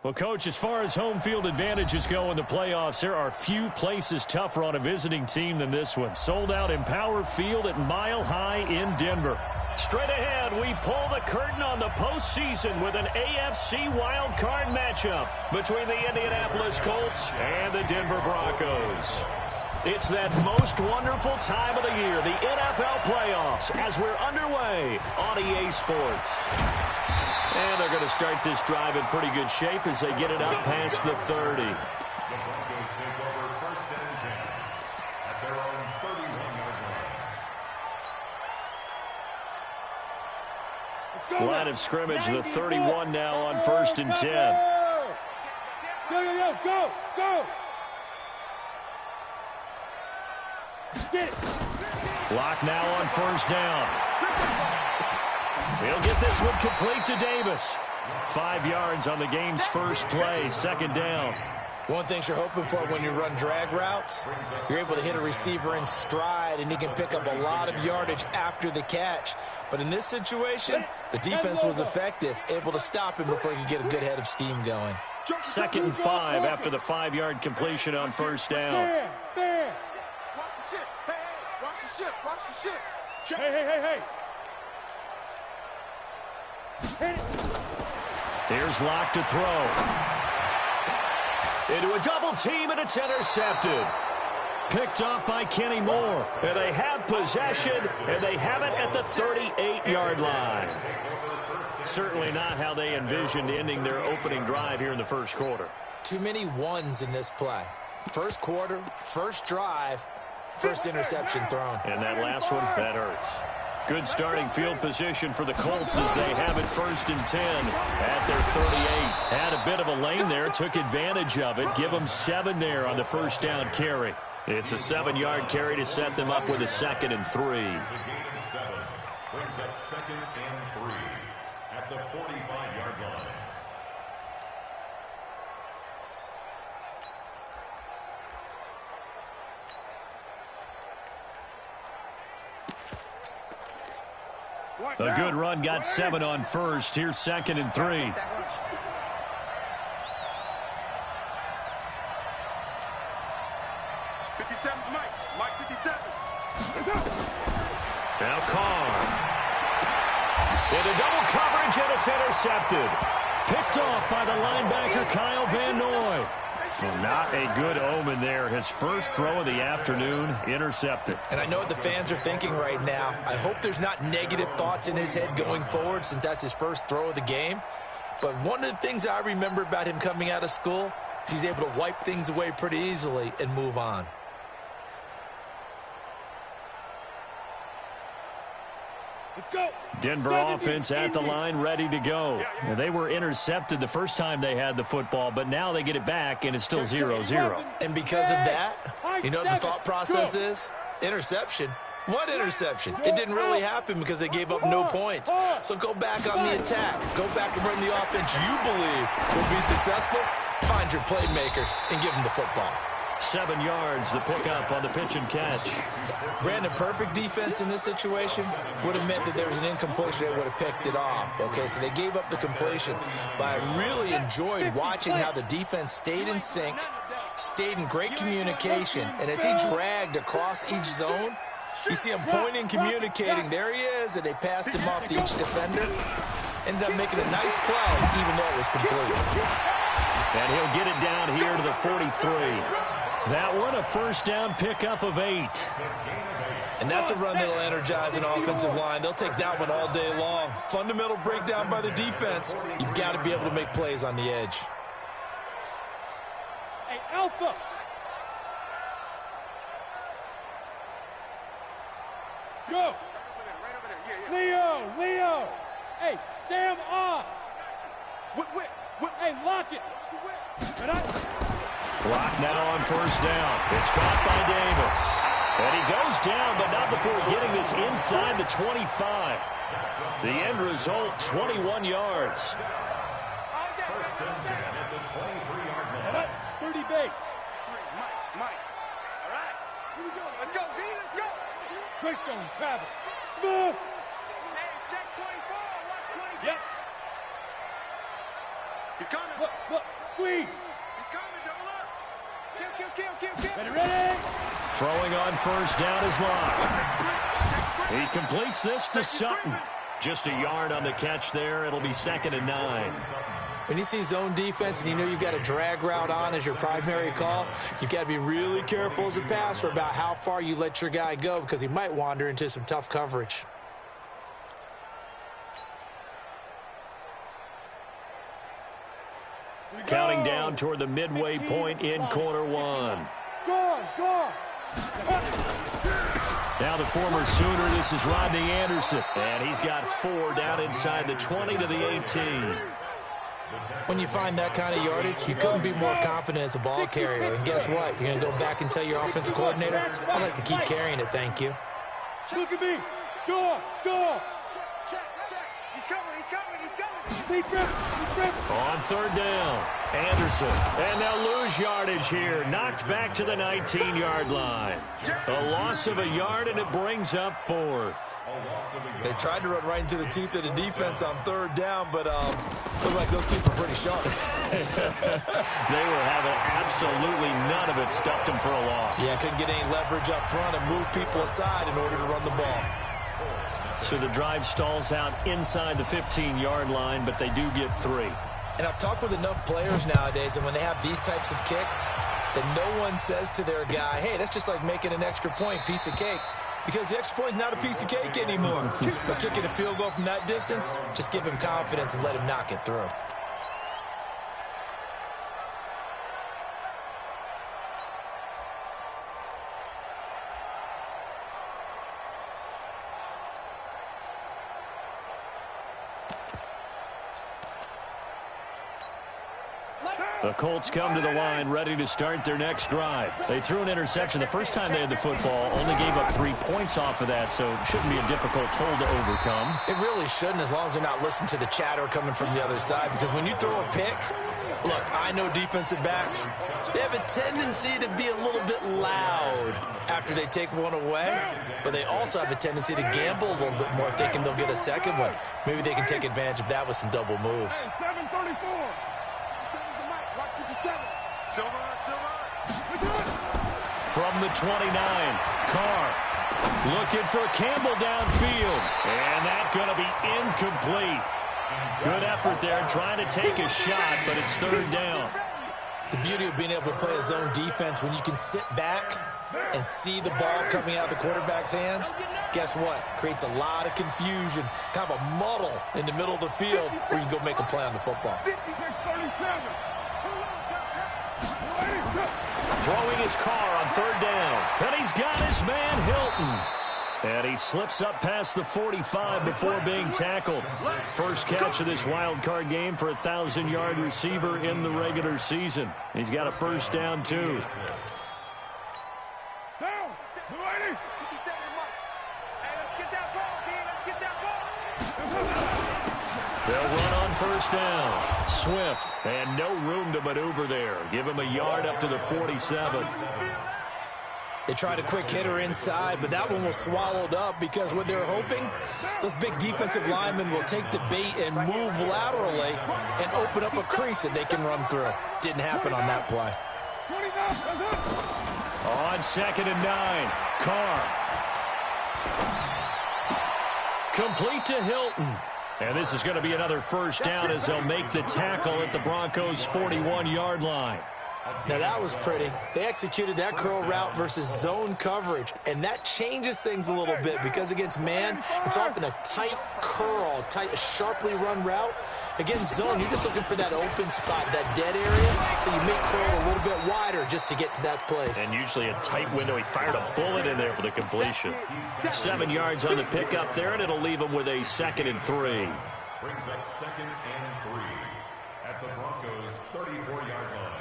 Well, Coach, as far as home field advantages go in the playoffs, there are few places tougher on a visiting team than this one. Sold out Empower Field at Mile High in Denver. Straight ahead, we pull the curtain on the postseason with an AFC wildcard matchup between the Indianapolis Colts and the Denver Broncos. It's that most wonderful time of the year, the NFL playoffs, as we're underway on EA Sports. And they're going to start this drive in pretty good shape as they get it up past the 30. Line of scrimmage, the 31 now on 1st and 10. Go! Get it. Lock now on 1st down. He'll get this one complete to Davis. 5 yards on the game's first play, 2nd down. One thing you're hoping for when you run drag routes, you're able to hit a receiver in stride, and he can pick up a lot of yardage after the catch. But in this situation, the defense was effective, able to stop him before he could get a good head of steam going. 2nd and 5 after the 5-yard completion on 1st down. There. Watch the ship. Watch the ship. Hey. Hit it. Here's Locke to throw. Into a double team, and it's intercepted. Picked off by Kenny Moore. And they have possession, and they have it at the 38-yard line. Certainly not how they envisioned ending their opening drive here in the first quarter. Too many ones in this play. First quarter, first drive, first interception thrown. And that last one, that hurts. Good starting field position for the Colts as they have it 1st and 10 at their 38. Had a bit of a lane there, took advantage of it. Give them 7 there on the 1st down carry. It's a 7-yard carry to set them up with a 2nd and 3. Brings up 2nd and 3 at the 45-yard line. A good run, got 7 on 1st. Here's 2nd and 3. Mike 57. Now Carr. Into double coverage, and it's intercepted. Picked off by the linebacker, Kyle Van Noy. Well, not a good omen there. His first throw of the afternoon, intercepted. And I know what the fans are thinking right now. I hope there's not negative thoughts in his head going forward since that's his first throw of the game. But one of the things I remember about him coming out of school is he's able to wipe things away pretty easily and move on. Let's go. Denver offense at the line, ready to go. Well, they were intercepted the first time they had the football, but now they get it back, and it's still 0-0. And because of that, you know what the thought process is? Interception. What interception? It didn't really happen because they gave up no points. So go back on the attack. Go back and run the offense you believe will be successful. Find your playmakers and give them the football. 7 yards, the pickup on the pitch and catch. Brandon, perfect defense in this situation would have meant that there was an incompletion that would have picked it off. Okay, so they gave up the completion. But I really enjoyed watching how the defense stayed in sync, stayed in great communication, and as he dragged across each zone, you see him pointing, communicating. There he is, and they passed him off to each defender. Ended up making a nice play, even though it was complete. And he'll get it down here to the 43. That one, a 1st down pickup of 8. And that's a run that'll energize an offensive line. They'll take that one all day long. Fundamental breakdown by the defense. You've got to be able to make plays on the edge. Hey, Alpha. Go. Leo. Hey, Sam off. Hey, lock it. Block now on 1st down. It's caught by Davis. And he goes down, but not before getting this inside the 25. The end result, 21 yards. 1st and 10 at the 23-yard line. 30 base. Mike. All right. Here we go. Let's go, D. Let's go. Christian Travis. Smooth. Hey, check 24. Watch 24. Yep. He's coming. Look, squeeze. He's coming. Double up. Kill. Ready. Throwing on first down is Locke. He completes this to Sutton. Just a yard on the catch there. It'll be 2nd and 9. When you see zone defense and you know you've got a drag route on as your primary call, you've got to be really careful as a passer about how far you let your guy go because he might wander into some tough coverage. Counting down toward the midway point in quarter 1. Go. Now the former Sooner, this is Rodney Anderson. And he's got 4 down inside the 20 to the 18. When you find that kind of yardage, you couldn't be more confident as a ball carrier. And guess what? You're going to go back and tell your offensive coordinator, I'd like to keep carrying it, thank you. Look at me. Go. Check. He's coming. On 3rd down, Anderson. And they'll lose yardage here. Knocked back to the 19-yard line. A loss of a yard, and it brings up 4th. They tried to run right into the teeth of the defense on 3rd down, but looked like those teeth were pretty sharp. They were having absolutely none of it. Stuffed them for a loss. Yeah, couldn't get any leverage up front and move people aside in order to run the ball. So the drive stalls out inside the 15-yard line, but they do get 3. And I've talked with enough players nowadays, and when they have these types of kicks, that no one says to their guy, hey, that's just like making an extra point, piece of cake. Because the extra point is not a piece of cake anymore. But kicking a field goal from that distance, just give him confidence and let him knock it through. The Colts come to the line ready to start their next drive. They threw an interception the first time they had the football, only gave up 3 points off of that, so it shouldn't be a difficult hole to overcome. It really shouldn't, as long as they're not listening to the chatter coming from the other side, because when you throw a pick, look, I know defensive backs, they have a tendency to be a little bit loud after they take one away, but they also have a tendency to gamble a little bit more thinking they'll get a second one. Maybe they can take advantage of that with some double moves. 734. From the 29, Carr looking for Campbell downfield. And that's going to be incomplete. Good effort there, trying to take a shot, but it's 3rd down. The beauty of being able to play a zone defense when you can sit back and see the ball coming out of the quarterback's hands, guess what? Creates a lot of confusion, kind of a muddle in the middle of the field where you can go make a play on the football. 56-37. Throwing his Carr on 3rd down. And he's got his man Hilton. And he slips up past the 45 before being tackled. First catch of this wild card game for a 1,000-yard receiver in the regular season. He's got a first down, too. Down. 280. They'll run on first down. Swift, and no room to maneuver there. Give him a yard up to the 47. They tried a quick hitter inside, but that one was swallowed up because what they're hoping, those big defensive linemen will take the bait and move laterally and open up a crease that they can run through. Didn't happen on that play. On 2nd and 9, Carr. Complete to Hilton. And this is going to be another first down as they'll make the tackle at the Broncos' 41-yard line. Now, that was pretty. They executed that curl route versus zone coverage, and that changes things a little bit because against man, it's often a tight curl, tight, sharply run route. Against zone, you're just looking for that open spot, that dead area, so you make curl a little bit wider just to get to that place. And usually a tight window. He fired a bullet in there for the completion. 7 yards on the pickup there, and it'll leave him with a 2nd and 3. Brings up 2nd and 3 at the Broncos' 34-yard line.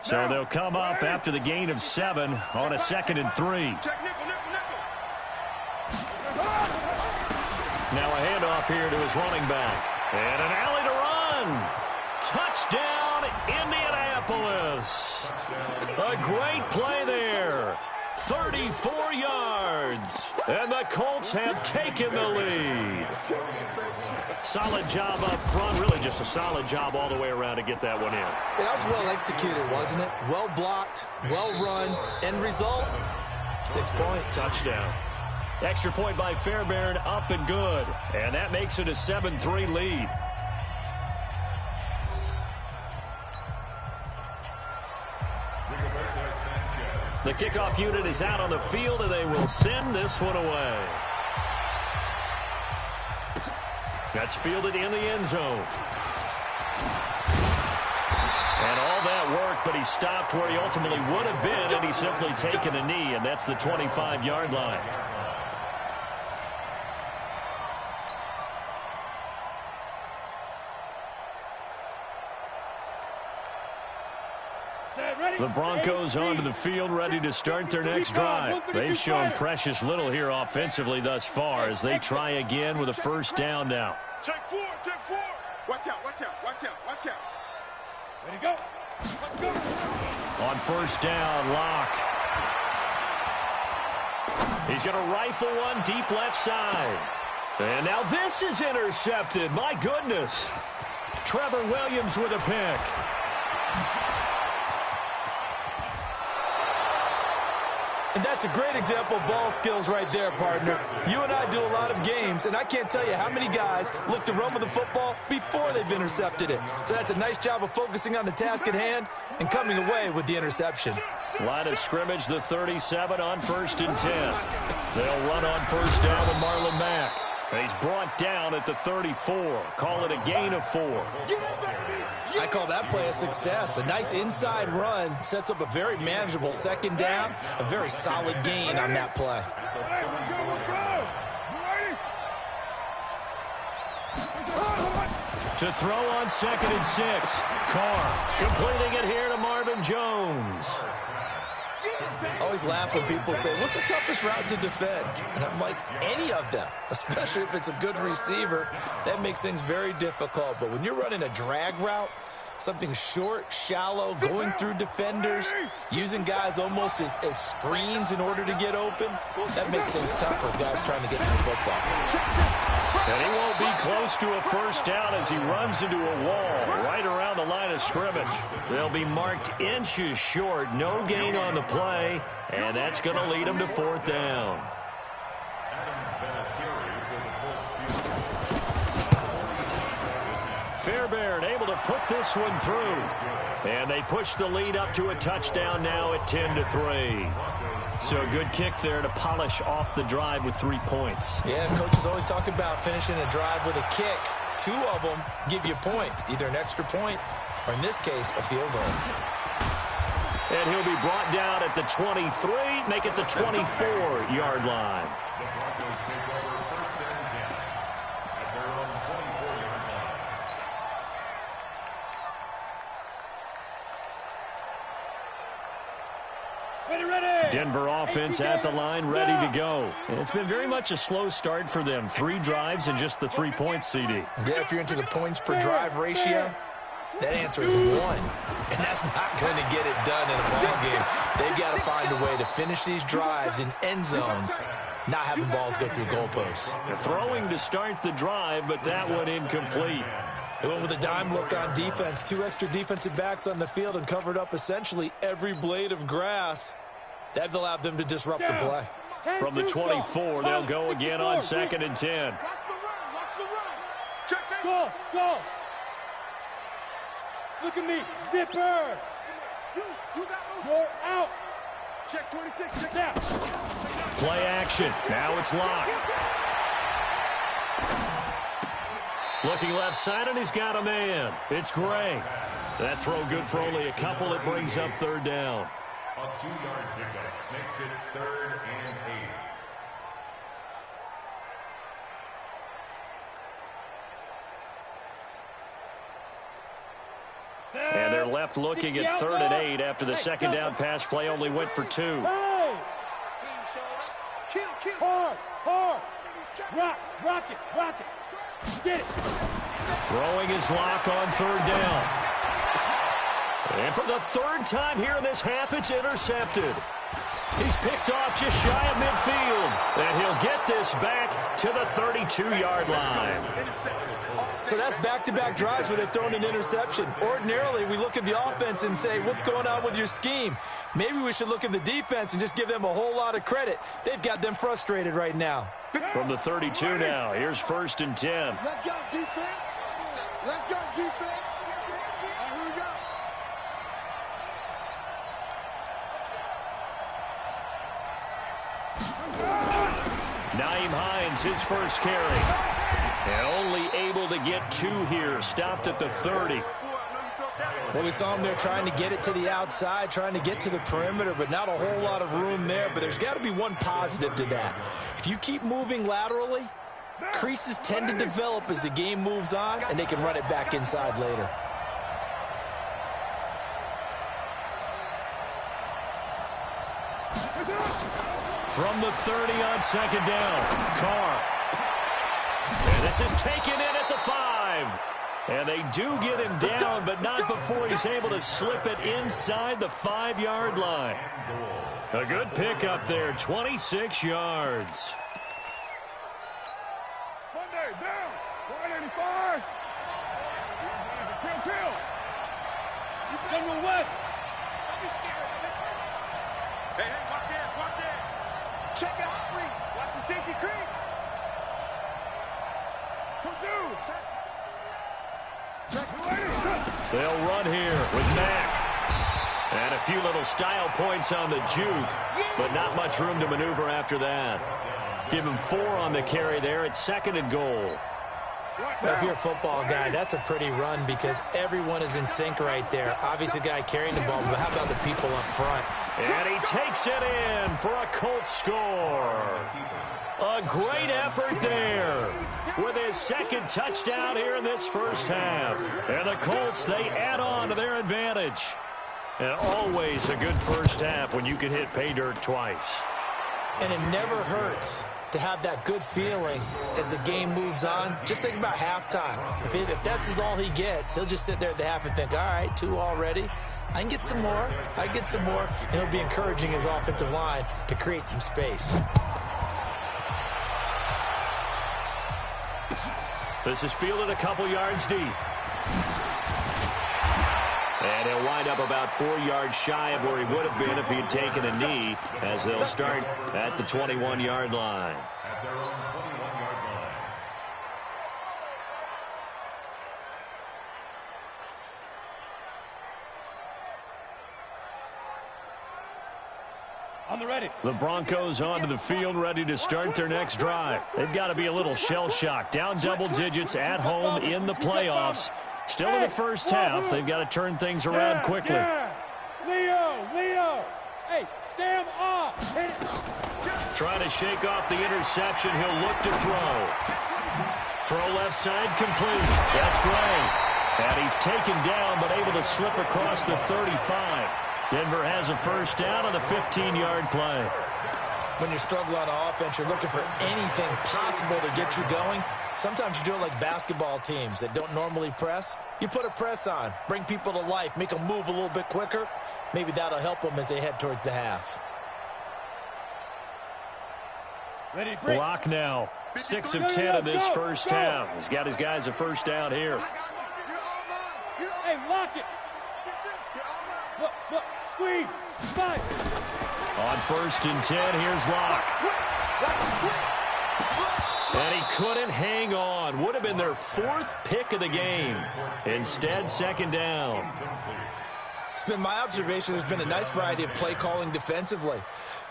So they'll come up after the gain of 7 on a 2nd and 3. Now a handoff here to his running back. And an alley to run run. Touchdown, Indianapolis. A great play there. 34 yards. And the Colts have taken the lead. Solid job up front. Really just a solid job all the way around to get that one in. Yeah, that was well executed, wasn't it? Well blocked, well run. End result, 6 points. Touchdown. Extra point by Fairbairn, up and good. And that makes it a 7-3 lead. The kickoff unit is out on the field, and they will send this one away. That's fielded in the end zone. And all that work, but he stopped where he ultimately would have been, and he's simply taken a knee, and that's the 25-yard line. The Broncos onto the field, ready to start their next drive. They've shown precious little here offensively thus far as they try again with a first down now. Check four, check four. Watch out, watch out, watch out, watch out. Ready to go. Let's go. On first down, Locke. He's going to rifle one deep left side. And now this is intercepted. My goodness. Trevor Williams with a pick. And that's a great example of ball skills right there, partner. You and I do a lot of games, and I can't tell you how many guys look to run with the football before they've intercepted it. So that's a nice job of focusing on the task at hand and coming away with the interception. Line of scrimmage, the 37 on 1st and 10. They'll run on first down with Marlon Mack. And he's brought down at the 34. Call it a gain of 4. I call that play a success. A nice inside run sets up a very manageable second down. A very solid gain on that play. To throw on 2nd and 6. Carr completing it here to Marvin Jones. I always laugh when people say, what's the toughest route to defend? And I'm like, any of them, especially if it's a good receiver. That makes things very difficult. But when you're running a drag route, something short, shallow, going through defenders, using guys almost as screens in order to get open, that makes things tough for guys trying to get to the football. And he won't be close to a first down as he runs into a wall right around the line of scrimmage. They'll be marked inches short. No gain on the play, and that's going to lead them to 4th down. Fairbairn able to put this one through. And they push the lead up to a touchdown now at 10-3. So a good kick there to polish off the drive with 3 points. Yeah, coaches always talk about finishing a drive with a kick. 2 of them give you points, either an extra point or, in this case, a field goal. And he'll be brought down at the 23, make it the 24-yard line. Denver offense at the line, ready to go. And it's been very much a slow start for them. 3 drives and just the 3 points, CD. Yeah, if you're into the points per drive ratio, that answer is 1. And that's not going to get it done in a ball game. They've got to find a way to finish these drives in end zones, not having balls go through goalposts. They're throwing to start the drive, but that one incomplete. They went with a dime look on defense. 2 extra defensive backs on the field and covered up essentially every blade of grass. That allowed them to disrupt the play. From the 24, they'll go again on 2nd and 10. Go, go. Look at me, zipper. You got those. Out. Check 26, check out. Play action. Now it's Locke. Looking left side, and he's got a man. It's Gray. That throw good for only a couple. It brings up 3rd down. A 2-yard pickup makes it 3rd and 8. And they're left looking at 3rd and 8 after the second down pass play only went for 2. Hey! Hard, hard. Rock it. Get it. Throwing his lock on third down. And for the third time here in this half, it's intercepted. He's picked off just shy of midfield. And he'll get this back to the 32-yard line. So that's back-to-back drives where they've thrown an interception. Ordinarily, we look at the offense and say, what's going on with your scheme? Maybe we should look at the defense and just give them a whole lot of credit. They've got them frustrated right now. From the 32 now, here's 1st and 10. Let's go, defense. Let's go, defense. All right, here we go. Nyheim Hines, his first carry. And only able to get 2 here. Stopped at the 30. Well, we saw him there trying to get it to the outside, trying to get to the perimeter, but not a whole lot of room there. But there's got to be one positive to that. If you keep moving laterally, creases tend to develop as the game moves on, and they can run it back inside later. From the 30 on 2nd down, Carr. And this is taken in at the 5. And they do get him down, but not before he's able to slip it inside the 5-yard line. A good pickup there, 26 yards. Monday, down. 185. Kill. General West. Don't be scared. Hey, watch it. Check it out, Reed. Watch the safety creep. They'll run here with Mack. And a few little style points on the juke, but not much room to maneuver after that. Give him 4 on the carry there at 2nd and goal. Well, if you're a football guy, that's a pretty run because everyone is in sync right there. Obviously, the guy carrying the ball, but how about the people up front? And he takes it in for a Colts score. A great effort there with his 2nd touchdown here in this first half. And the Colts, they add on to their advantage. And always a good first half when you can hit pay dirt twice. And it never hurts to have that good feeling as the game moves on. Just think about halftime. If that's all he gets, he'll just sit there at the half and think, all right, 2 already. I can get some more. And he'll be encouraging his offensive line to create some space. This is fielded a couple yards deep. And he'll wind up about 4 yards shy of where he would have been if he had taken a knee, as they'll start at the 21-yard line. At their own 21-yard line. On the ready. The Broncos onto the field, ready to start their next drive. They've got to be a little shell-shocked. Down double digits at home in the playoffs. Still in the first half. They've got to turn things around quickly. Leo. Hey, Sam off. Trying to shake off the interception. He'll look to throw. Throw left side complete. That's Gray. And he's taken down, but able to slip across the 35. Denver has a first down on the 15-yard play. When you struggle on offense, you're looking for anything possible to get you going. Sometimes you do it like basketball teams that don't normally press. You put a press on, bring people to life, make them move a little bit quicker. Maybe that'll help them as they head towards the half. Block now. 6 of 10 in this first half. He's got his guys a first down here. Hey, lock it. Look, squeeze. Fight. On 1st and 10, here's Locke. And he couldn't hang on. Would have been their 4th pick of the game. Instead, 2nd down. It's been my observation there's been a nice variety of play calling defensively.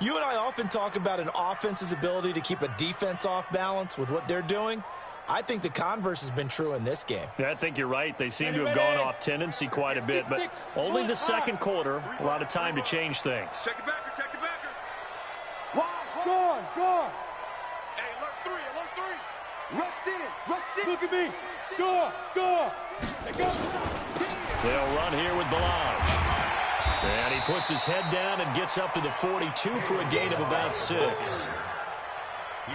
You and I often talk about an offense's ability to keep a defense off balance with what they're doing. I think the converse has been true in this game. I think you're right. They seem to have gone off tendency quite a bit, but only the second quarter. A lot of time to change things. Check it backer, check it backer. Score. Hey, alert 3. Rush in. Look at me. Score. Hey, go. They'll run here with Balaj. And he puts his head down and gets up to the 42 for a gain of about 6.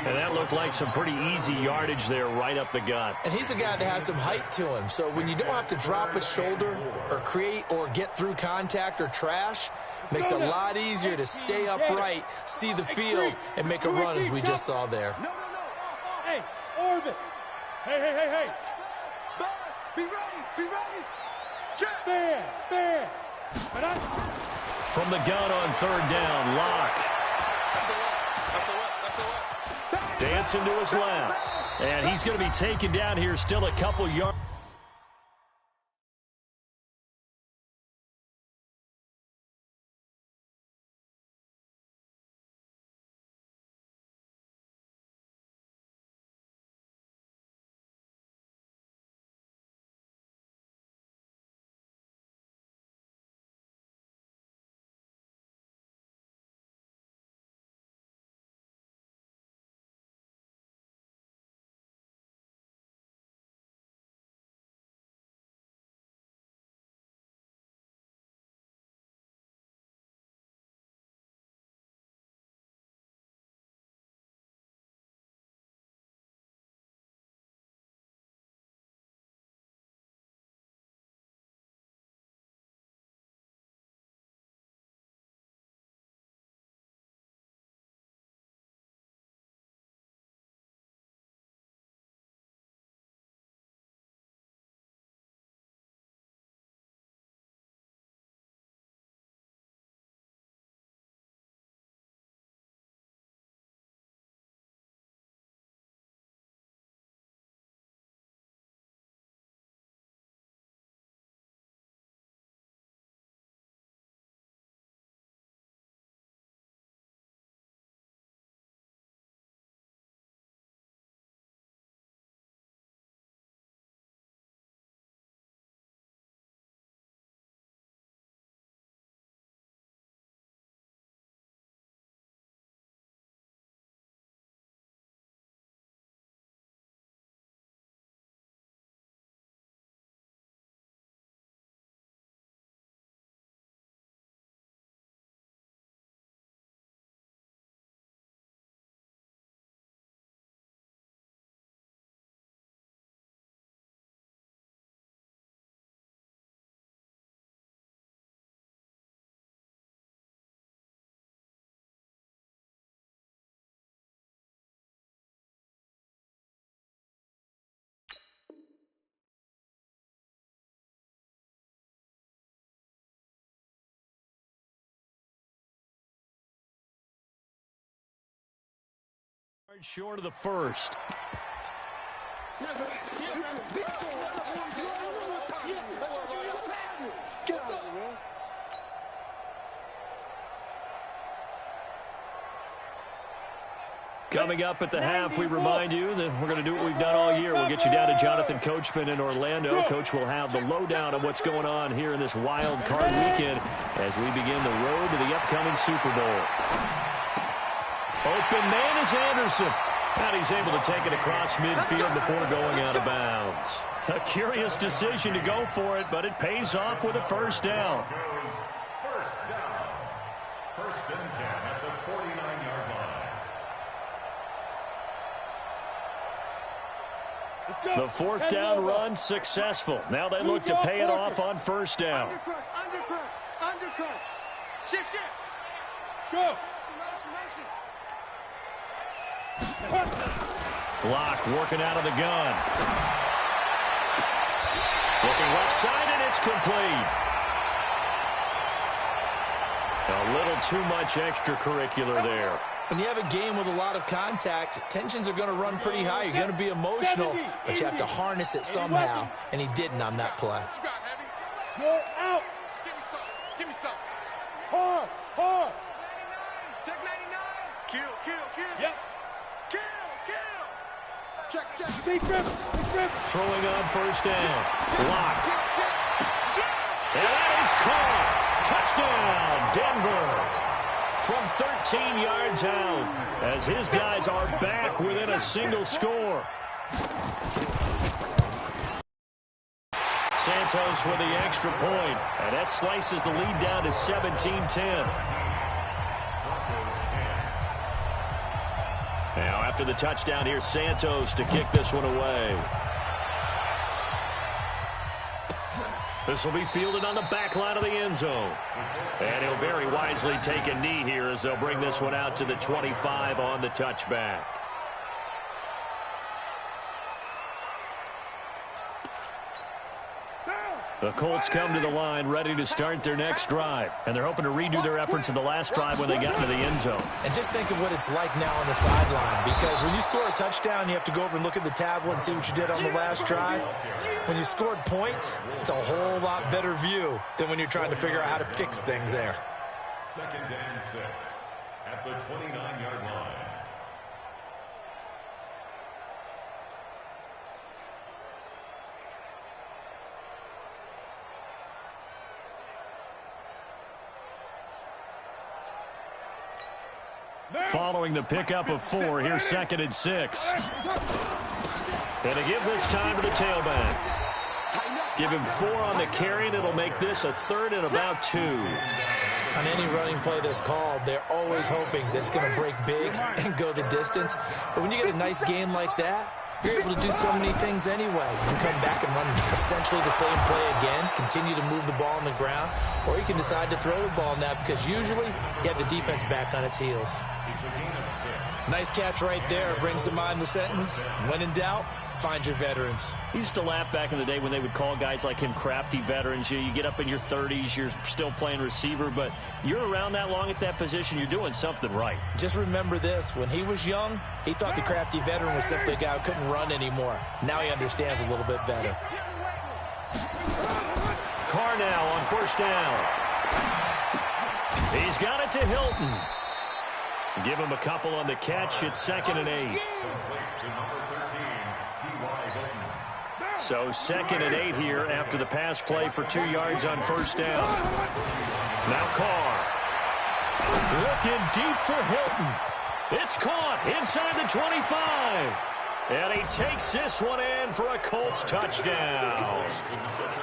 And that looked like some pretty easy yardage there right up the gut. And he's a guy that has some height to him. So when you don't have to drop a shoulder or create or get through contact or trash, makes it a lot easier to stay upright, see the field, and make a run as we just saw there. No. Hey, orbit. Hey. Be ready. Fair. From the gun on third down, Locke. Dancing to his left. And he's going to be taken down here still a couple yards. Short of the first. Coming up at the half, we remind you that we're going to do what we've done all year. We'll get you down to Jonathan Coachman in Orlando. Coach will have the lowdown of what's going on here in this wild card weekend as we begin the road to the upcoming Super Bowl. Open man is Anderson. And he's able to take it across midfield before going out of bounds. A curious decision to go for it, but it pays off with a first down. First down. First and 10 at the 49-yard line. The fourth down run successful. Now they look to pay it off on first down. Undercut. Shift. Go. Locke working out of the gun. Looking left side, and it's complete. A little too much extracurricular there. When you have a game with a lot of contact, tensions are going to run pretty high. You're going to be emotional, but you have to harness it somehow, and he didn't on that play. Go out. Give me some. Hard. Check 99. Kill. Yep. Kill. Check. Big rip. Throwing on first down. Locke. And that is caught. Touchdown, Denver. From 13 yards out as his guys are back within a single score. Santos with the extra point, and that slices the lead down to 17-10. Now at after the touchdown. Here's Santos to kick this one away. This will be fielded on the back line of the end zone. And he'll very wisely take a knee here as they'll bring this one out to the 25 on the touchback. The Colts come to the line ready to start their next drive. And they're hoping to redo their efforts in the last drive when they got into the end zone. And just think of what it's like now on the sideline. Because when you score a touchdown, you have to go over and look at the tablet and see what you did on the last drive. When you scored points, it's a whole lot better view than when you're trying to figure out how to fix things there. 2nd and 6 at the 29-yard line. Following the pickup of 4, here's 2nd and 6. And to give this time to the tailback. Give him 4 on the carry, and it'll make this a 3rd and about 2. On any running play that's called, they're always hoping that it's going to break big and go the distance. But when you get a nice game like that, you're able to do so many things anyway. You can come back and run essentially the same play again, continue to move the ball on the ground, or you can decide to throw the ball now because usually you have the defense back on its heels. Nice catch right there. Brings to mind the sentence, when in doubt, find your veterans. I used to laugh back in the day when they would call guys like him crafty veterans. You get up in your 30s, you're still playing receiver, but you're around that long at that position, you're doing something right. Just remember this. When he was young, he thought the crafty veteran was simply a guy who couldn't run anymore. Now he understands a little bit better. Carr now on 1st down. He's got it to Hilton. Give him a couple on the catch. It's 2nd and 8. So 2nd and 8 here after the pass play for 2 yards on 1st down. Now Carr. Looking deep for Hilton. It's caught inside the 25. And he takes this one in for a Colts touchdown.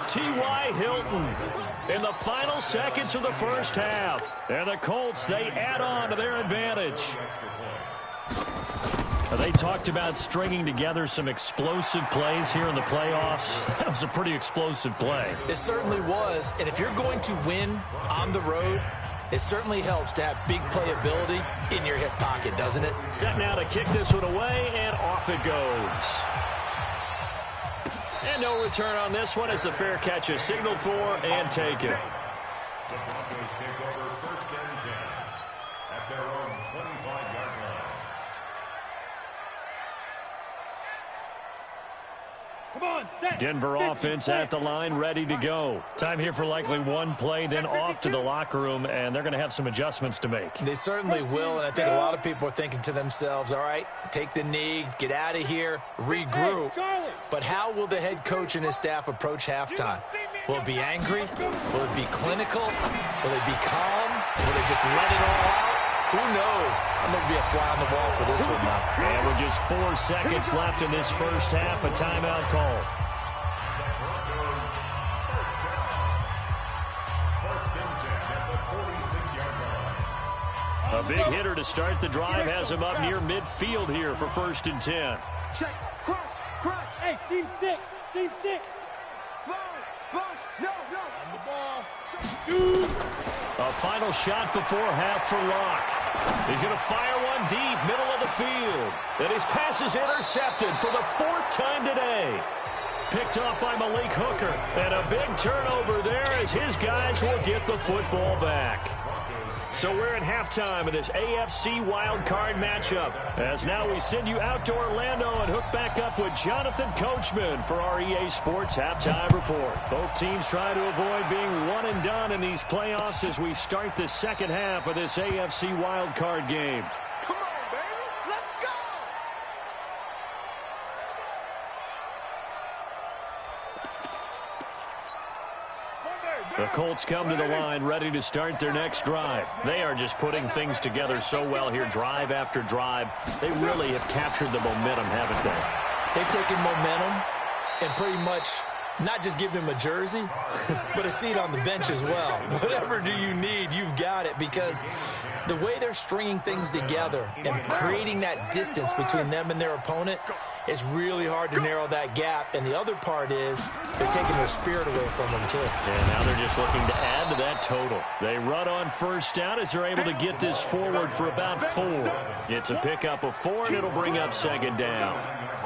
T.Y. Hilton in the final seconds of the first half. And the Colts, they add on to their advantage. They talked about stringing together some explosive plays here in the playoffs. That was a pretty explosive play. It certainly was. And if you're going to win on the road, it certainly helps to have big playability in your hip pocket, doesn't it? Set now to kick this one away, and off it goes. And no return on this one as the fair catch is signaled for and taken. The Broncos take over 1st and 10 at their own 25-yard line. Come on, set. Denver offense at the line, ready to go. Time here for likely one play, then off to the locker room, and they're going to have some adjustments to make. They certainly will, and I think a lot of people are thinking to themselves, all right, take the knee, get out of here, regroup. But how will the head coach and his staff approach halftime? Will it be angry? Will it be clinical? Will they be calm? Will they just let it all out? Who knows? I'm going to be a fly on the wall for this one, though. And with just 4 seconds left in this first half, a timeout call. A big hitter to start the drive has him up near midfield here for 1st and 10. Check, crunch, crunch. Hey, seam 6, seam 6. Slow, slow, no. On the ball. Shoot. A final shot before half for Locke. He's going to fire one deep, middle of the field. And his pass is intercepted for the 4th time today. Picked off by Malik Hooker. And a big turnover there as his guys will get the football back. So we're at halftime of this AFC wildcard matchup. As now we send you out to Orlando and hook back up with Jonathan Coachman for our EA Sports Halftime Report. Both teams try to avoid being one and done in these playoffs as we start the second half of this AFC wildcard game. Come on, baby. Let's go. The Colts come to the line ready to start their next drive. They are just putting things together so well here, drive after drive. They really have captured the momentum, haven't they? They've taken momentum and pretty much not just give him a jersey, but a seat on the bench as well. Whatever do you need, you've got it, because the way they're stringing things together and creating that distance between them and their opponent, it's really hard to narrow that gap. And the other part is they're taking their spirit away from them, too. And now they're just looking to add to that total. They run on first down as they're able to get this forward for about 4. It's a pickup of 4, and it'll bring up second down.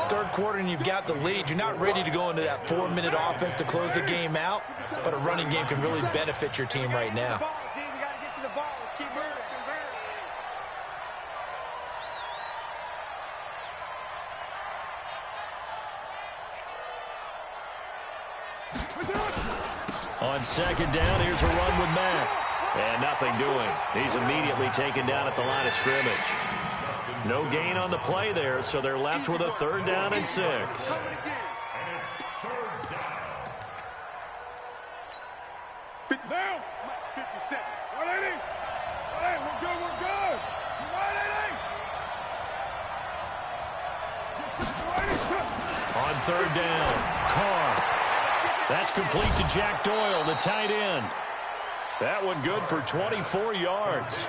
Third quarter, and you've got the lead. You're not ready to go into that 4-minute offense to close the game out, but a running game can really benefit your team right now. On second down, here's a run with Mack. And nothing doing. He's immediately taken down at the line of scrimmage. No gain on the play there, so they're left with a 3rd down and 6. And it's 3rd down. 50 down. 50 seconds. 180. Hey, we're good, we're good. 180. On 3rd down, Carr. That's complete to Jack Doyle, the tight end. That one good for 24 yards.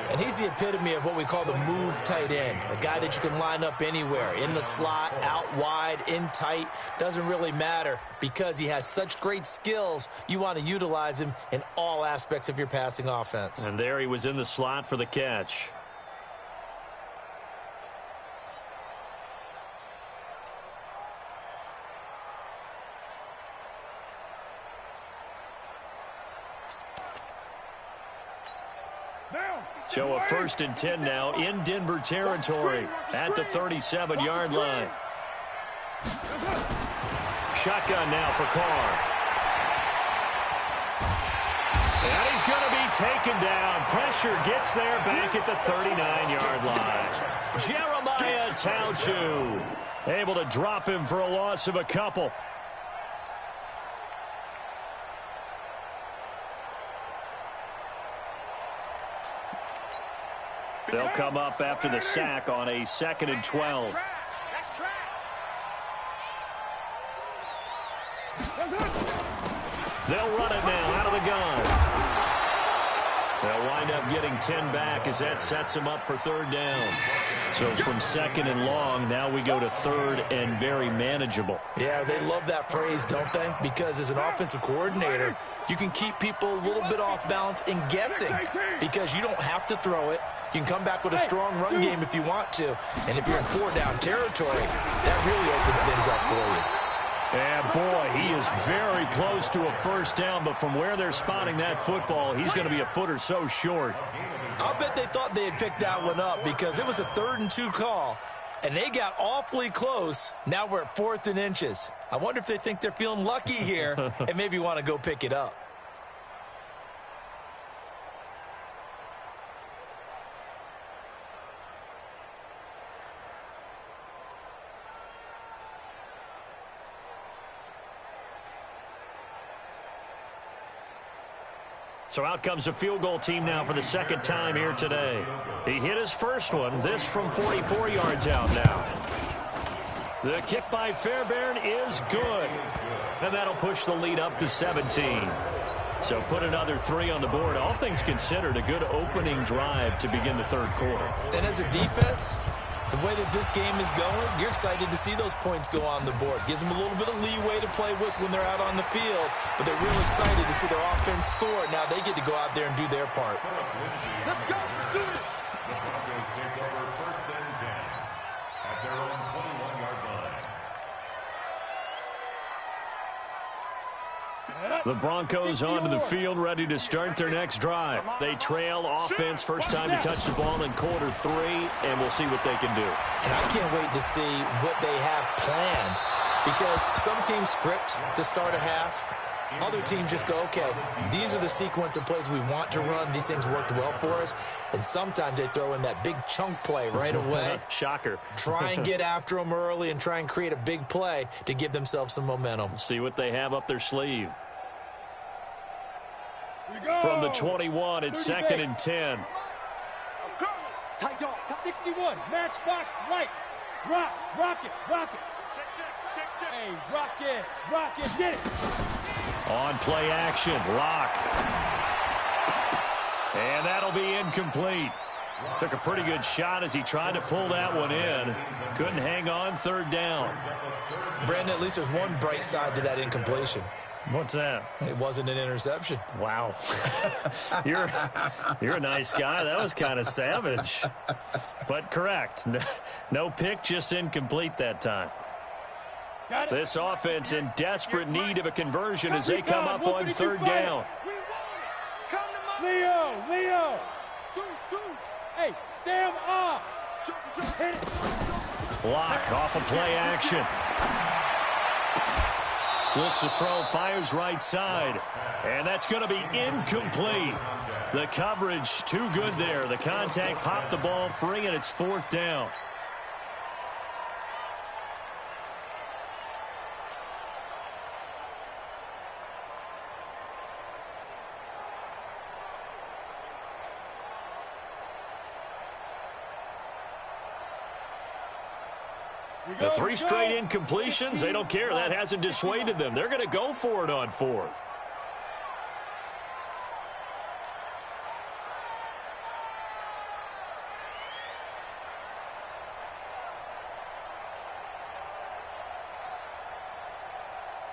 And he's the epitome of what we call the move tight end, a guy that you can line up anywhere, in the slot, out wide, in tight, doesn't really matter, because he has such great skills. You want to utilize him in all aspects of your passing offense. And there he was in the slot for the catch. So a 1st and 10 now in Denver territory at the 37-yard line. Shotgun now for Carr. And he's going to be taken down. Pressure gets there back at the 39-yard line. Jeremiah Tauchu able to drop him for a loss of a couple. They'll come up after the sack on a 2nd and 12. They'll run it now out of the gun. They'll wind up getting 10 back as that sets them up for 3rd down. So from 2nd and long, now we go to 3rd and very manageable. Yeah, they love that phrase, don't they? Because as an offensive coordinator, you can keep people a little bit off balance and guessing, because you don't have to throw it. You can come back with a strong run game if you want to. And if you're in 4-down territory, that really opens things up for you. And boy, he is very close to a 1st down, but from where they're spotting that football, he's going to be a foot or so short. I'll bet they thought they had picked that one up, because it was a 3rd and 2 call, and they got awfully close. Now we're at 4th and inches. I wonder if they think they're feeling lucky here and maybe want to go pick it up. So out comes a field goal team now for the 2nd time here today. He hit his first one, this from 44 yards out now. The kick by Fairbairn is good. And that'll push the lead up to 17. So put another 3 on the board. All things considered, a good opening drive to begin the 3rd quarter. And as a defense, the way that this game is going, you're excited to see those points go on the board. Gives them a little bit of leeway to play with when they're out on the field, but they're real excited to see their offense score. Now they get to go out there and do their part. Let's go. Let's do it. The Broncos take over 1st and 10 at their own 21-yard line. The Broncos onto the field, ready to start their next drive. They trail offense, first time to touch the ball in quarter 3, and we'll see what they can do. And I can't wait to see what they have planned, because some teams script to start a half. Other teams just go, okay, these are the sequence of plays we want to run. These things worked well for us. And sometimes they throw in that big chunk play right away. Shocker. Try and get after them early and try and create a big play to give themselves some momentum. See what they have up their sleeve. From the 21, it's 2nd and 10. Tight dog, 61, matchbox, right. Drop it. Check. Hey, rock it, get it. On play action, Lock. And that'll be incomplete. Took a pretty good shot as he tried to pull that one in. Couldn't hang on, third down. Brandon, at least there's one bright side to that incompletion. What's that? It wasn't an interception. Wow. You're a nice guy. That was kind of savage. But correct. No pick, just incomplete that time. This offense in desperate need of a conversion as they come up on third down. Leo. Hey, Sam off. Hit it. Lock off of play action. Looks to throw, fires right side. And that's going to be incomplete. The coverage too good there. The contact popped the ball free, and it's fourth down. The three straight incompletions, they don't care. That hasn't dissuaded them. They're going to go for it on fourth.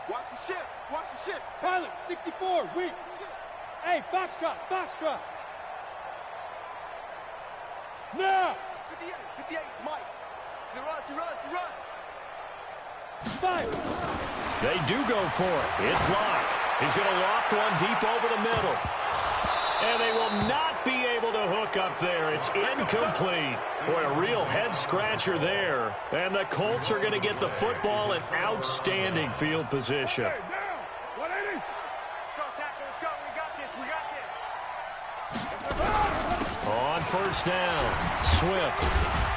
Watch the ship. Watch the ship. Pilot, 64, weak. Hey, foxtrot. Now. 58, Mike. He runs. Five. They do go for it. It's Lock. He's going to loft one deep over the middle. And they will not be able to hook up there. It's incomplete. Boy, a real head-scratcher there. And the Colts are going to get the football in outstanding field position. Hey, now. 180. Let's go, Tackle. On first down, Swift.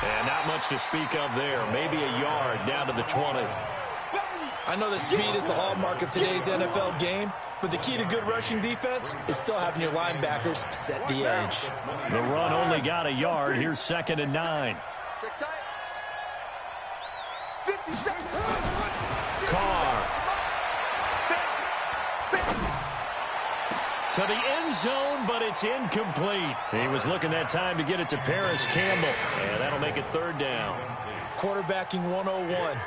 And not much to speak of there. Maybe a yard down to the 20. I know that speed is the hallmark of today's NFL game, but the key to good rushing defense is still having your linebackers set the edge. The run only got a yard. Here's 2nd and 9. Check tight. 50 seconds. Carr. To the end zone, but it's incomplete. He was looking that time to get it to Paris Campbell, and that'll make it third down. Quarterbacking 101.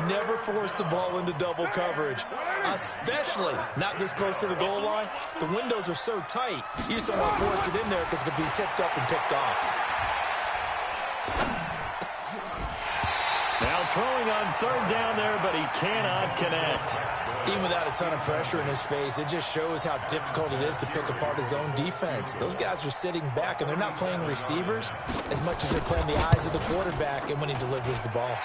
Never force the ball into double coverage, especially not this close to the goal line. The windows are so tight, you just don't want to force it in there because it could be tipped up and picked off. Now throwing on third down there, but he cannot connect. Even without a ton of pressure in his face, it just shows how difficult it is to pick apart his own defense. Those guys are sitting back, and they're not playing receivers as much as they're playing the eyes of the quarterback and when he delivers the ball.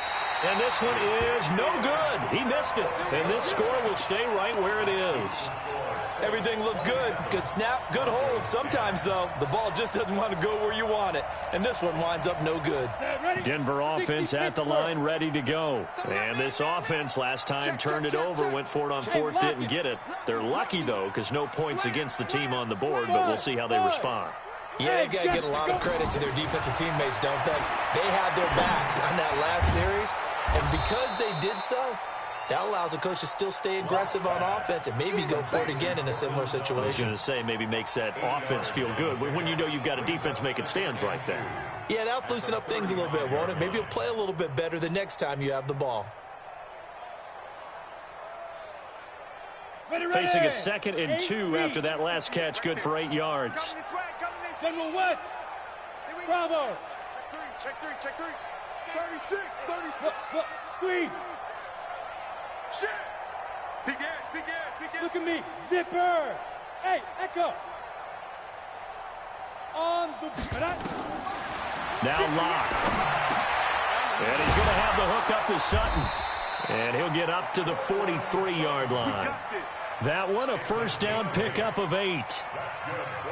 And this one is no good. He missed it. And this score will stay right where it is. Everything looked good. Good snap, good hold. Sometimes, though, the ball just doesn't want to go where you want it. And this one winds up no good. Denver offense at the line, ready to go. And this offense last time turned it over, went for it on fourth, didn't get it. They're lucky, though, because no points against the team on the board, but we'll see how they respond. Yeah, they've got to get a lot of credit to their defensive teammates, don't they? They had their backs on that last series, and because they did so, that allows the coach to still stay aggressive on offense and maybe go for it again in a similar situation. I was going to say, maybe makes that offense feel good when you know you've got a defense making stands like that. Yeah, that'll loosen up things a little bit, won't it? Maybe you'll play a little bit better the next time you have the ball. Facing a 2nd and 2 after that last catch, good for 8 yards. General West. Bravo. Check three. 36. Squeeze. Shit. Begin. Look at me. Zipper. Hey, Echo. On the... Now Lock. And he's going to have the hook up to Sutton. And he'll get up to the 43-yard line. That one, a first down pickup of 8.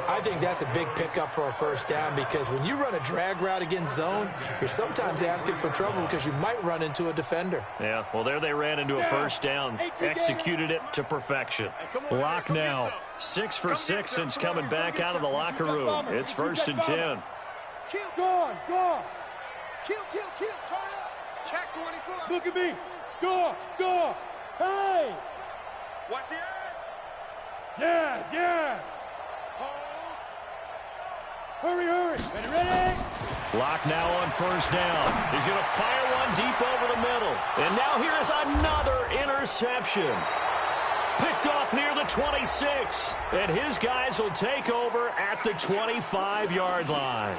I think that's a big pickup for a first down because when you run a drag route against zone, you're sometimes asking for trouble because you might run into a defender. Yeah, well, there they ran into a first down. Executed it to perfection. Lock now. 6 for 6 since coming back out of the locker room. It's 1st and 10. Go on. Kill. Turn up. Check 24. Look at me. Door! Hey! Watch the edge! Yes! Hold! Hurry! Ready? Lock now on first down. He's going to fire one deep over the middle. And now here's another interception. Picked off near the 26. And his guys will take over at the 25-yard line.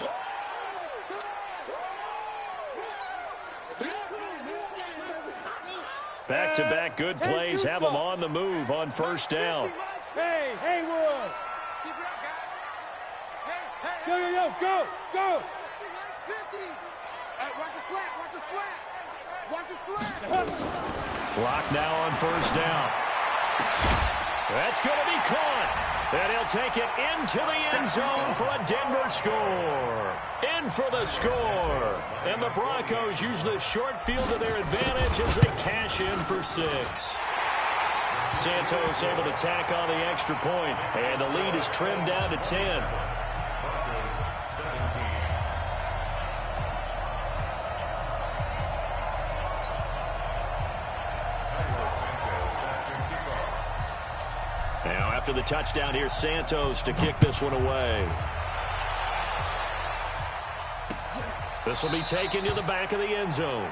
Back-to-back good plays have them on the move on first down. Hey, Haywood! Keep it up, guys! Hey! Go! 50! Hey, watch the slant! Lock now on first down. That's going to be caught. And he'll take it into the end zone for a Denver score. In for the score. And the Broncos use the short field to their advantage as they cash in for 6. Santos able to tack on the extra point, and the lead is trimmed down to 10. Now after the touchdown, here's Santos to kick this one away. This will be taken to the back of the end zone.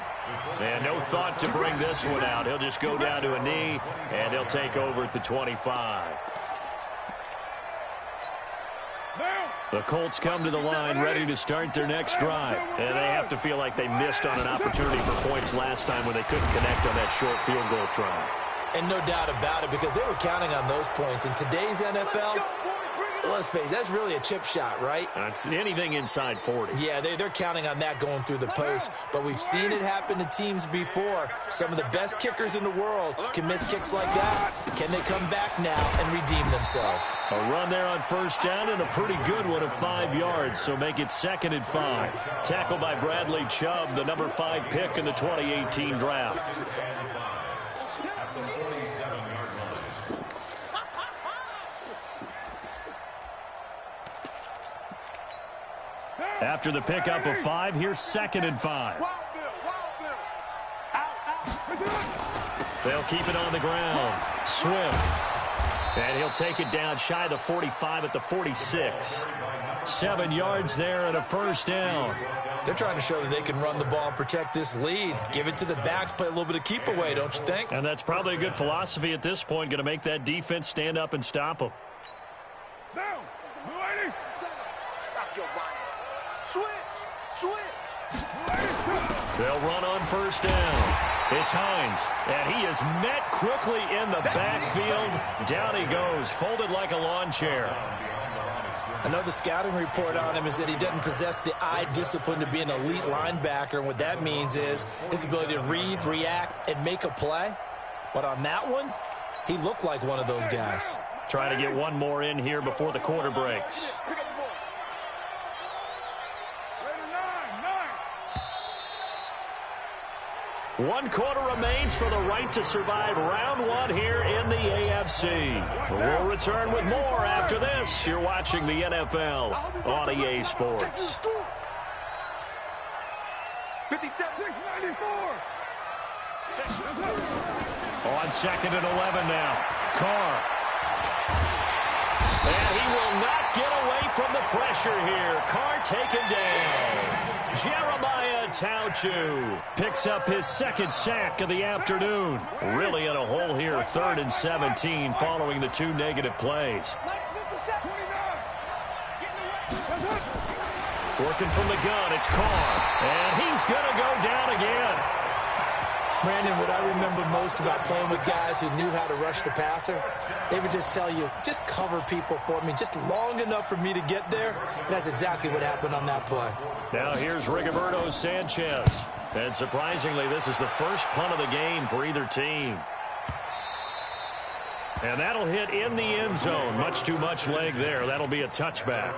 And no thought to bring this one out. He'll just go down to a knee, and he'll take over at the 25. The Colts come to the line ready to start their next drive. And they have to feel like they missed on an opportunity for points last time when they couldn't connect on that short field goal try. And no doubt about it, because they were counting on those points. In today's NFL, let's face it, that's really a chip shot, right? That's anything inside 40. Yeah, they're counting on that going through the post. But we've seen it happen to teams before. Some of the best kickers in the world can miss kicks like that. Can they come back now and redeem themselves? A run there on first down and a pretty good one of 5 yards, so make it 2nd and 5. Tackled by Bradley Chubb, the number 5 pick in the 2018 draft. After the pickup of 5, here's 2nd and 5. They'll keep it on the ground. Swift. And he'll take it down shy of the 45 at the 46. 7 yards there and a first down. They're trying to show that they can run the ball and protect this lead. Give it to the backs, play a little bit of keep away, don't you think? And that's probably a good philosophy at this point, going to make that defense stand up and stop them. Down! Ready? Stop your body. Switch! They'll run on first down. It's Hines, and he is met quickly in the backfield. Down he goes, folded like a lawn chair. I know the scouting report on him is that he doesn't possess the eye discipline to be an elite linebacker, and what that means is his ability to read, react, and make a play. But on that one, he looked like one of those guys. Trying to get one more in here before the quarter breaks. 1 quarter remains for the right to survive round 1 here in the AFC. We'll return with more after this. You're watching the NFL on EA Sports. 57-94. On 2nd and 11 now. Carr. And he will not get away from the pressure here. Carr taken down. Jeremiah Tauchu picks up his 2nd sack of the afternoon. Really in a hole here, 3rd and 17 following the 2 negative plays. Working from the gun, it's Carr. And he's going to go down again. Brandon, what I remember most about playing with guys who knew how to rush the passer, they would just tell you, just cover people for me, just long enough for me to get there. And that's exactly what happened on that play. Now here's Rigoberto Sanchez. And surprisingly, this is the first punt of the game for either team. And that'll hit in the end zone. Much too much leg there. That'll be a touchback.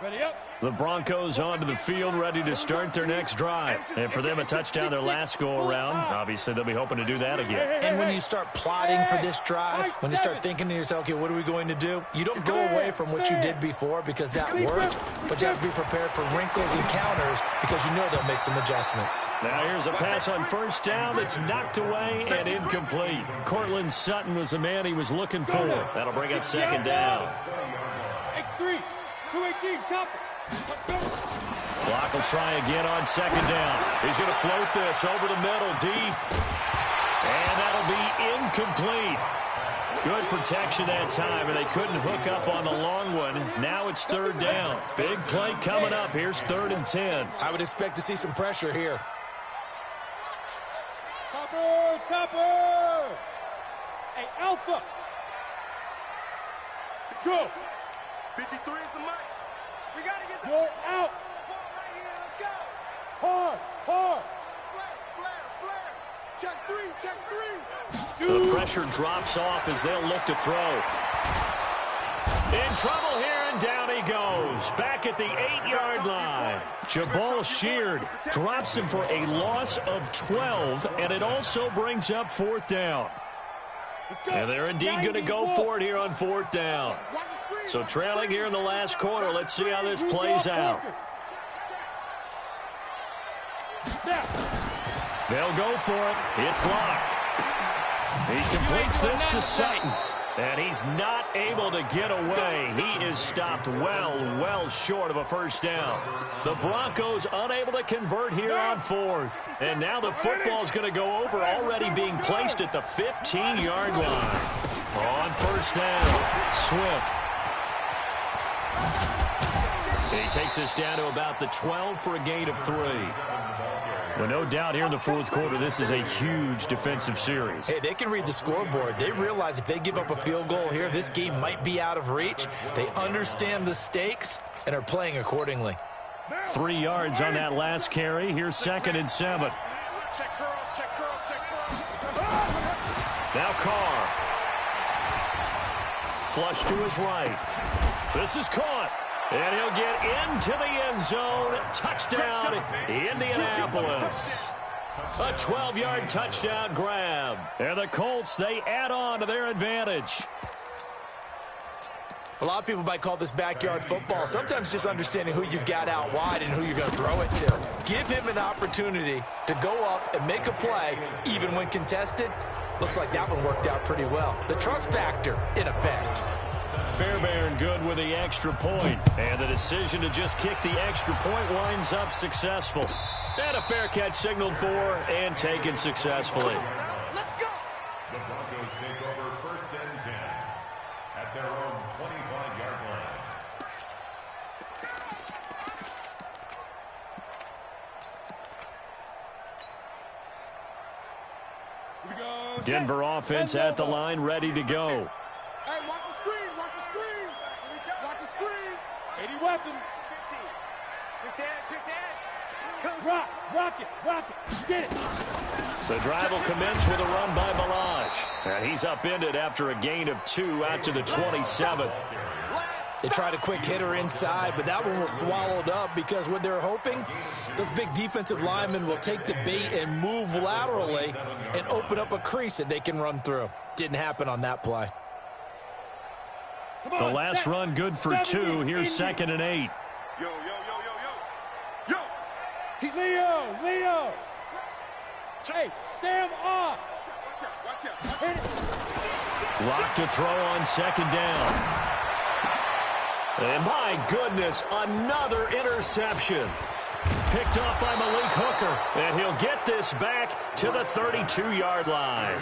Ready up. The Broncos onto the field, ready to start their next drive. And for them, a touchdown their last go-around. Obviously, they'll be hoping to do that again. And when you start plotting for this drive, when you start thinking to yourself, okay, what are we going to do? You don't go away from what you did before because that worked, but you have to be prepared for wrinkles and counters because you know they'll make some adjustments. Now here's a pass on first down that's knocked away and incomplete. Cortland Sutton was the man he was looking for. That'll bring up second down. X3, 218, chopper. Clock will try again on second down. He's going to float this over the middle, deep. And that'll be incomplete. Good protection that time, and they couldn't hook up on the long one. Now it's third down. Big play coming up. Here's 3rd and 10. I would expect to see some pressure here. Chopper, chopper. Hey, Alpha. Go. 53 is the mic. We got to get the Go out. ball right here. Let's go. Hard, hard. Flare. Check three. The pressure drops off as they'll look to throw. In trouble here, and down he goes. Back at the 8-yard line. Jabal Sheard drops him for a loss of 12, and it also brings up 4th down. And they're indeed going to go for it here on 4th down. So trailing here in the last quarter, let's see how this plays out. They'll go for it. It's locked. He completes this to Sutton. And he's not able to get away. He is stopped well short of a first down. The Broncos unable to convert here on 4th. And now the football's going to go over, already being placed at the 15-yard line. On first down, Swift. He takes us down to about the 12 for a gain of 3. Well, no doubt here in the 4th quarter, this is a huge defensive series. Hey, they can read the scoreboard. They realize if they give up a field goal here, this game might be out of reach. They understand the stakes and are playing accordingly. 3 yards on that last carry. Here's 2nd and 7. Check curls. Now Carr. Flush to his right. This is caught. And he'll get into the end zone. Touchdown, Indianapolis. A 12-yard touchdown grab. And the Colts, they add on to their advantage. A lot of people might call this backyard football. Sometimes just understanding who you've got out wide and who you're going to throw it to. Give him an opportunity to go up and make a play, even when contested. Looks like that one worked out pretty well. The trust factor, in effect. Fairbairn good with the extra point. And the decision to just kick the extra point winds up successful. And a fair catch signaled for and taken successfully. Let's go. The Broncos take over 1st and 10 at their own 25-yard line. Here we go. Denver offense at the line, ready to go. Hey, watch the screen. Watch the screen. 80 weapon. 50. Pick the edge. Rock it. Get it. The drive will commence with a run by Balaj. And he's upended after a gain of 2 out to the 27. They tried a quick hitter inside, but that one was swallowed up because what they're hoping, those big defensive linemen will take the bait and move laterally and open up a crease that they can run through. Didn't happen on that play. The last run good for 2. Here's 2nd and 8. Yo. He's Leo. Hey, Sam off. Watch out. Hit it. Lock to throw on 2nd down. And my goodness, another interception. Picked off by Malik Hooker. And he'll get this back to the 32-yard line.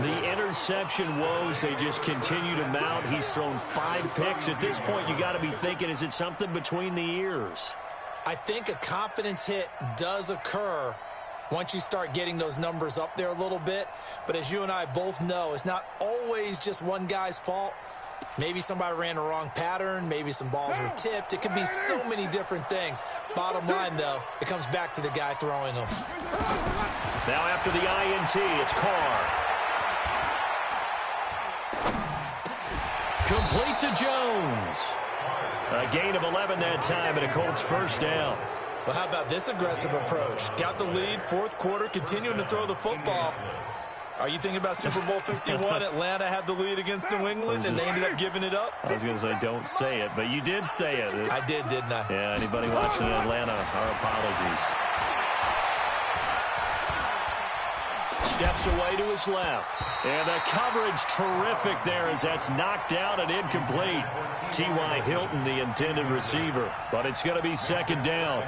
The interception woes, they just continue to mount. He's thrown 5 picks. At this point, you got to be thinking, is it something between the ears? I think a confidence hit does occur once you start getting those numbers up there a little bit. But as you and I both know, it's not always just one guy's fault. Maybe somebody ran the wrong pattern. Maybe some balls were tipped. It could be so many different things. Bottom line, though, it comes back to the guy throwing them. Now after the INT, it's Carr. Complete to Jones. A gain of 11 that time, and a Colts first down. Well, how about this aggressive approach? Got the lead, fourth quarter, continuing to throw the football. Are you thinking about Super Bowl 51? Atlanta had the lead against New England, and they ended up giving it up? I was going to say, don't say it, but you did say it. I did, didn't I? Yeah, anybody watching in Atlanta, our apologies. Steps away to his left. And the coverage terrific there as that's knocked out and incomplete. T.Y. Hilton, the intended receiver. But it's going to be second down.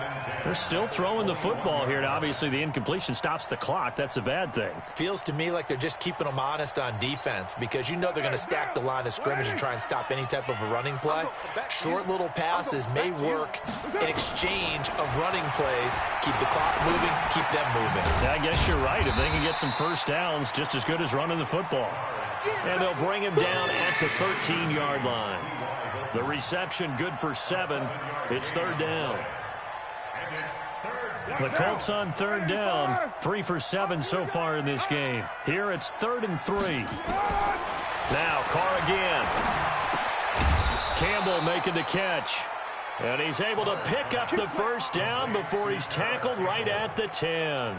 They're still throwing the football here. And obviously, the incompletion stops the clock. That's a bad thing. Feels to me like they're just keeping them honest on defense because you know they're going to stack the line of scrimmage and try and stop any type of a running play. Short little passes may work in exchange of running plays. Keep the clock moving, keep them moving. Yeah, I guess you're right. If they can get some first downs, just as good as running the football. And they'll bring him down at the 13-yard line. The reception good for 7. It's third down. The Colts on third down, 3 for 7 so far in this game. Here it's 3rd and 3. Now Carr again. Campbell making the catch. And he's able to pick up the first down before he's tackled right at the 10.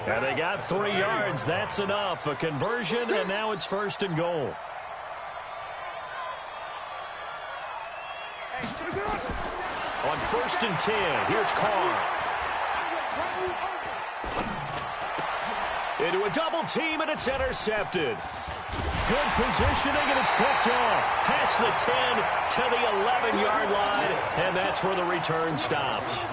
And they got 3 yards. That's enough. A conversion, and now it's 1st and goal. On 1st and 10, here's Carr. Into a double team, and it's intercepted. Good positioning, and it's picked off. Past the 10 to the 11-yard line, and that's where the return stops.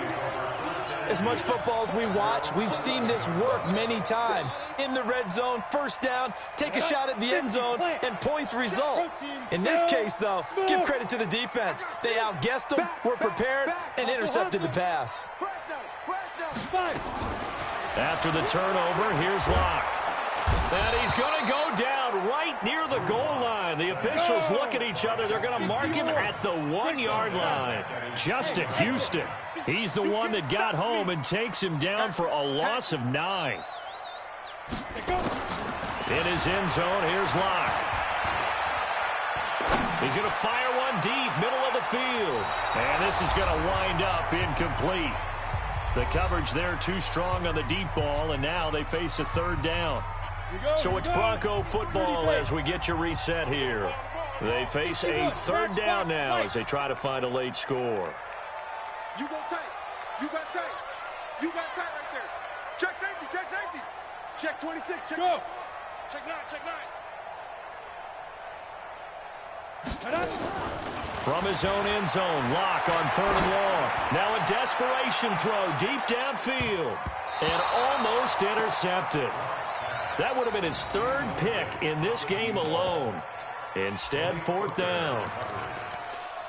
As much football as we watch, we've seen this work many times. In the red zone, first down, take a shot at the end zone, and points result. In this case, though, give credit to the defense. They outguessed them, were prepared, and intercepted the pass. After the turnover, here's Locke. And he's going to go down right near the goal line. The officials look at each other. They're going to mark him at the 1-yard line. Justin Houston. He's the one that got home and takes him down for a loss of 9. In his end zone, here's Locke. He's going to fire one deep, middle of the field. And this is going to wind up incomplete. The coverage there too strong on the deep ball, and now they face a third down. So it's Bronco football as we get you reset here. They face a third down now as they try to find a late score. You go tight. You got tight. You got tight right there. Check safety. Check safety. Check 26. Check. Go. Check 9. Check 9. From his own end zone, Locke on 3rd and long. Now a desperation throw deep downfield. And almost intercepted. That would have been his 3rd pick in this game alone. Instead, 4th down.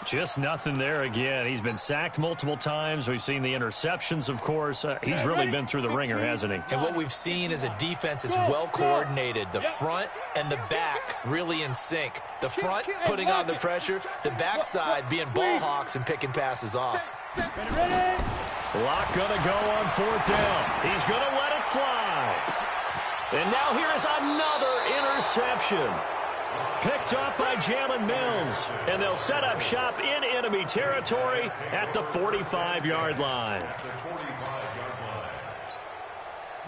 Just nothing there again. He's been sacked multiple times. We've seen the interceptions, of course. He's really been through the ringer, hasn't he? And what we've seen is a defense that's well coordinated. The front and the back really in sync. The front putting on the pressure. The backside being ball hawks and picking passes off. Locke going to go on 4th down. He's going to let it fly. And now here is another interception. Picked off by Jalen Mills. And they'll set up shop in enemy territory at the 45-yard line.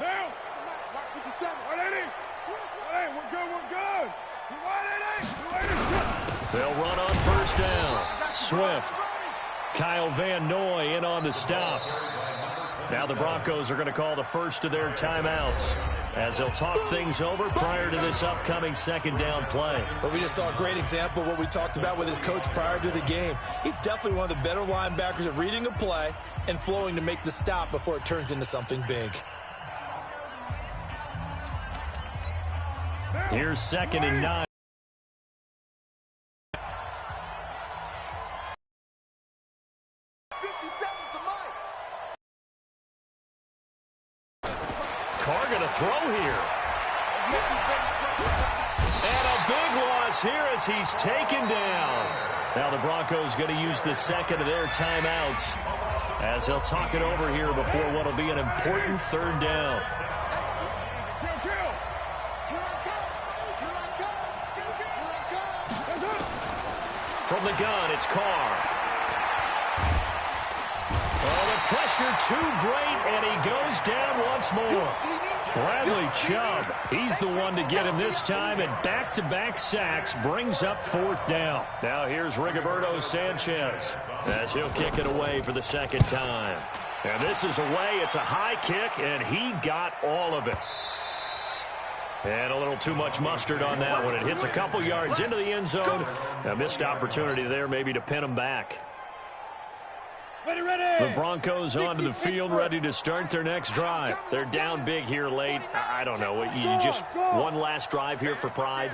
Now, Mark 57. 180. 180. We're good. We're good. 180. They'll run on 1st down. Swift. Kyle Van Noy in on the stop. Now the Broncos are going to call the first of their timeouts as they'll talk things over prior to this upcoming 2nd down play. But we just saw a great example of what we talked about with his coach prior to the game. He's definitely one of the better linebackers at reading a play and flowing to make the stop before it turns into something big. Here's 2nd and 9. Carr going to throw here. And a big loss here as he's taken down. Now the Broncos going to use the 2nd of their timeouts as they'll talk it over here before what will be an important 3rd down. From the gun, it's Carr. pressure too great, and he goes down once more. Bradley Chubb, he's the one to get him this time, and back-to-back sacks brings up 4th down. Now here's Rigoberto Sanchez as he'll kick it away for the 2nd time. And this is away. It's a high kick, and he got all of it. And a little too much mustard on that one. It hits a couple yards into the end zone. A missed opportunity there maybe to pin him back. The Broncos onto the field, ready to start their next drive. They're down big here late. I don't know. You just one last drive here for pride?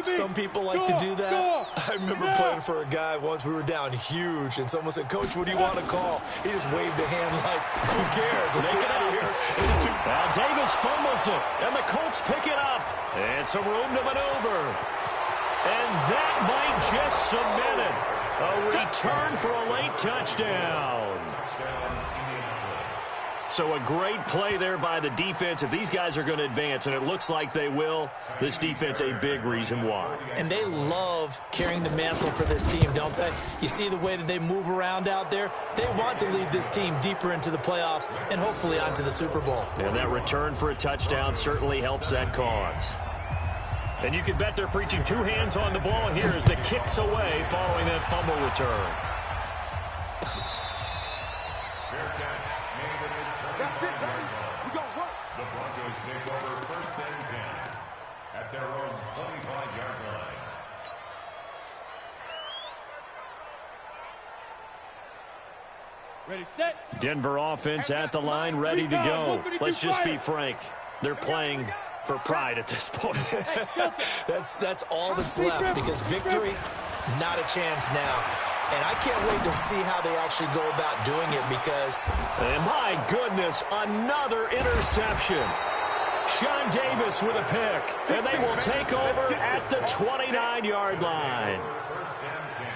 Some people like to do that. I remember playing for a guy once. We were down huge, and someone said, "Coach, what do you want to call?" He just waved a hand like, "Who cares? Let's get out of here." Now Davis fumbles it, and the Colts pick it up. And some room to maneuver. And that might just cement it. A return for a late touchdown. So a great play there by the defense. If these guys are going to advance, and it looks like they will, this defense a big reason why. And they love carrying the mantle for this team, don't they? You see the way that they move around out there? They want to lead this team deeper into the playoffs and hopefully onto the Super Bowl. And that return for a touchdown certainly helps that cause. And you can bet they're preaching 2 hands on the ball here as the kick's away following that fumble return. That's it, baby. We gonna work. The Broncos take over 1st and 10 at their own 25-yard line. Ready, set. Denver offense at the line, ready to go. Let's just be frank. They're playing for pride at this point. That's all that's left, because victory, not a chance now. And I can't wait to see how they actually go about doing it, because... And my goodness, another interception. Sean Davis with a pick, and they will take over at the 29-yard line.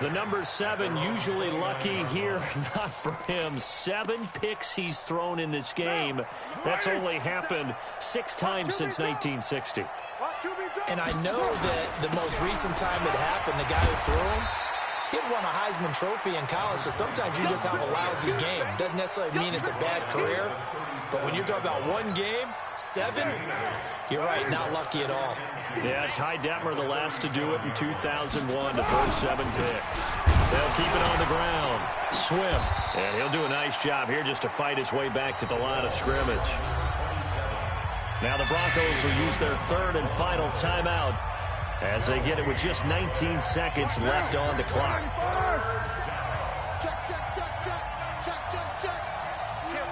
The number 7 usually lucky here, not for him. 7 picks he's thrown in this game. That's only happened 6 times since 1960. And I know that the most recent time it happened, the guy who threw him, he had won a Heisman Trophy in college, so sometimes you just have a lousy game. Doesn't necessarily mean it's a bad career, but when you're talking about one game, 7, you're right, not lucky at all. Yeah, Ty Detmer the last to do it in 2001 to throw 7 picks. They'll keep it on the ground. Swift, and he'll do a nice job here just to fight his way back to the line of scrimmage. Now the Broncos will use their 3rd and final timeout as they get it with just 19 seconds left on the clock. Check, check, check, check. Check, check, check. Kill.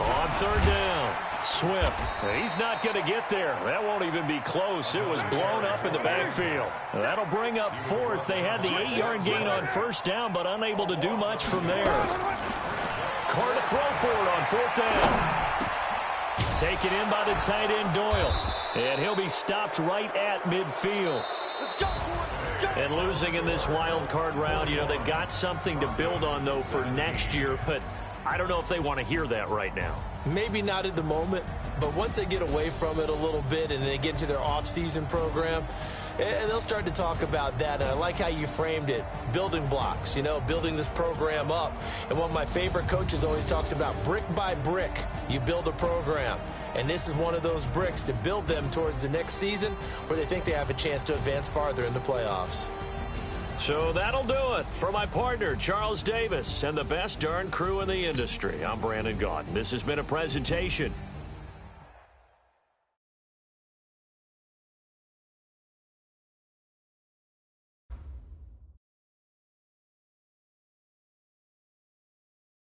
On 3rd down, Swift. He's not going to get there. That won't even be close. It was blown up in the backfield. That'll bring up 4th. They had the 8-yard gain on 1st down, but unable to do much from there. Carr to throw for it on 4th down. Taken in by the tight end Doyle. And he'll be stopped right at midfield. And losing in this wild card round, you know, they've got something to build on, though, for next year. But I don't know if they want to hear that right now. Maybe not at the moment, but once they get away from it a little bit and they get into their off-season program, and they'll start to talk about that. And I like how you framed it, building blocks, you know, building this program up. And one of my favorite coaches always talks about brick by brick, you build a program. And this is one of those bricks to build them towards the next season where they think they have a chance to advance farther in the playoffs. So that'll do it for my partner, Charles Davis, and the best darn crew in the industry. I'm Brandon Gaudin. This has been a presentation